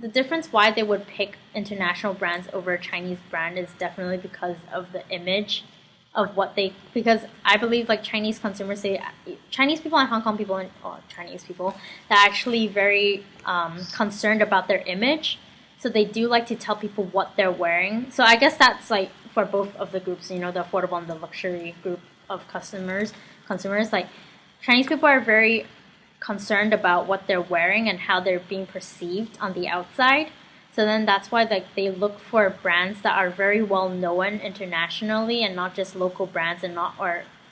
the difference why they would pick international brands over a Chinese brand is definitely because of the image of what they, because I believe like Chinese consumers say, Chinese people and Hong Kong people and Chinese people, they're actually very concerned about their image. So they do like to tell people what they're wearing. So I guess that's like for both of the groups, you know, the affordable and the luxury group of consumers, like Chinese people are very concerned about what they're wearing and how they're being perceived on the outside. So then that's why like they look for brands that are very well known internationally and not just local brands and not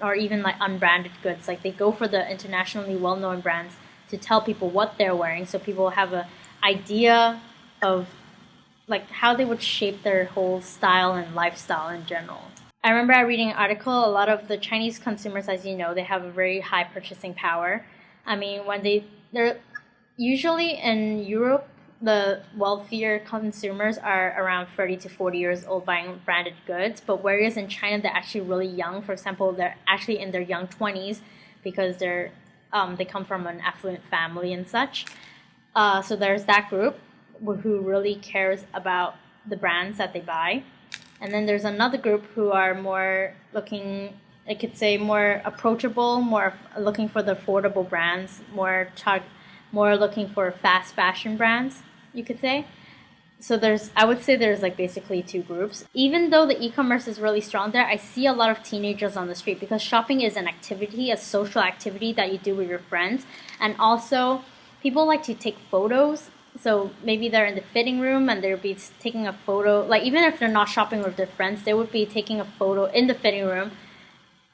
or even like unbranded goods. Like they go for the internationally well known brands to tell people what they're wearing, so people have an idea of like how they would shape their whole style and lifestyle in general. I remember reading an article, a lot of the Chinese consumers, as you know, they have a very high purchasing power. I mean, when they're usually in Europe, the wealthier consumers are around 30 to 40 years old buying branded goods. But whereas in China, they're actually really young. For example, they're actually in their young 20s because they come from an affluent family and such. So there's that group who really cares about the brands that they buy. And then there's another group who are more looking, I could say, more approachable, more looking for the affordable brands, more looking for fast fashion brands, you could say. So I would say there's like basically two groups. Even though the e-commerce is really strong there, I see a lot of teenagers on the street because shopping is an activity, a social activity that you do with your friends. And also people like to take photos. So maybe they're in the fitting room and they'll be taking a photo. Like even if they're not shopping with their friends, they would be taking a photo in the fitting room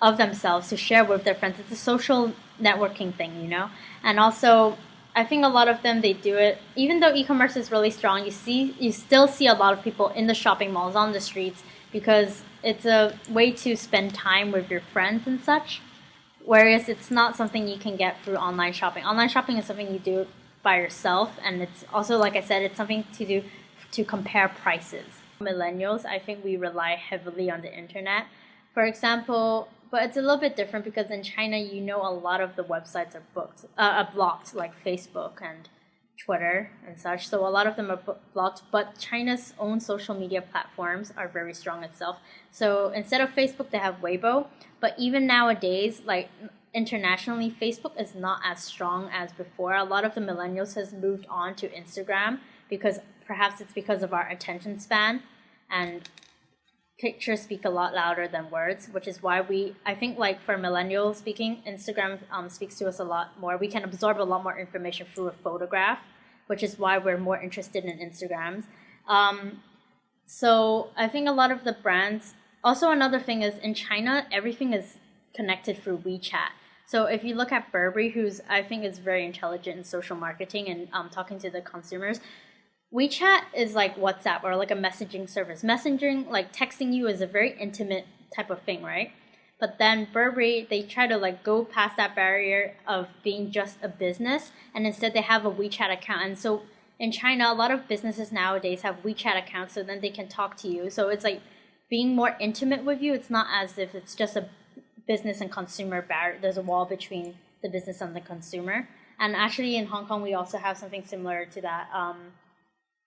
of themselves to share with their friends. It's a social networking thing, you know? And also, I think a lot of them, they do it, even though e-commerce is really strong, you still see a lot of people in the shopping malls, on the streets, because it's a way to spend time with your friends and such. Whereas it's not something you can get through online shopping. Online shopping is something you do by yourself, and it's also, like I said, it's something to do to compare prices. Millennials, I think we rely heavily on the internet. For example, but it's a little bit different because in China, you know, a lot of the websites are blocked, like Facebook and Twitter and such. So a lot of them are blocked, but China's own social media platforms are very strong itself. So instead of Facebook, they have Weibo. But even nowadays, like internationally, Facebook is not as strong as before. A lot of the millennials has moved on to Instagram because perhaps it's because of our attention span, and pictures speak a lot louder than words, which is why I think like for millennials speaking, Instagram speaks to us a lot more. We can absorb a lot more information through a photograph, which is why we're more interested in Instagrams. So I think a lot of the brands, also another thing is in China, everything is connected through WeChat. So if you look at Burberry, who's I think is very intelligent in social marketing and talking to the consumers, WeChat is like WhatsApp or like a messaging service. Messaging, like texting you, is a very intimate type of thing, right? But then Burberry, they try to like go past that barrier of being just a business, and instead they have a WeChat account. And so in China, a lot of businesses nowadays have WeChat accounts, so then they can talk to you. So it's like being more intimate with you. It's not as if it's just a business and consumer barrier. There's a wall between the business and the consumer. And actually in Hong Kong, we also have something similar to that.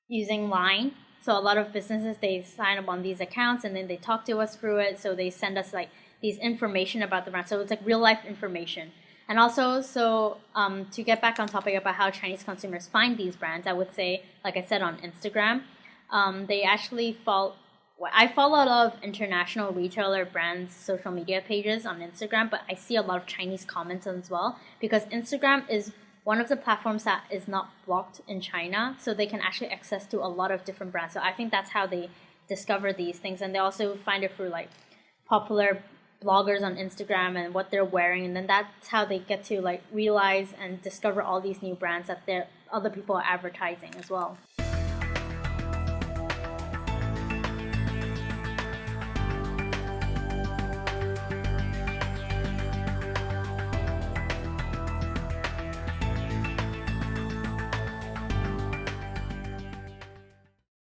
Using Line. So a lot of businesses, they sign up on these accounts and then they talk to us through it. So they send us like these information about the brand. So it's like real life information. And also, so to get back on topic about how Chinese consumers find these brands, I would say, like I said, on Instagram, they actually I follow a lot of international retailer brands' social media pages on Instagram, but I see a lot of Chinese comments as well because Instagram is one of the platforms that is not blocked in China, so they can actually access to a lot of different brands. So I think that's how they discover these things, and they also find it through like popular bloggers on Instagram and what they're wearing, and then that's how they get to like realize and discover all these new brands that other people are advertising as well.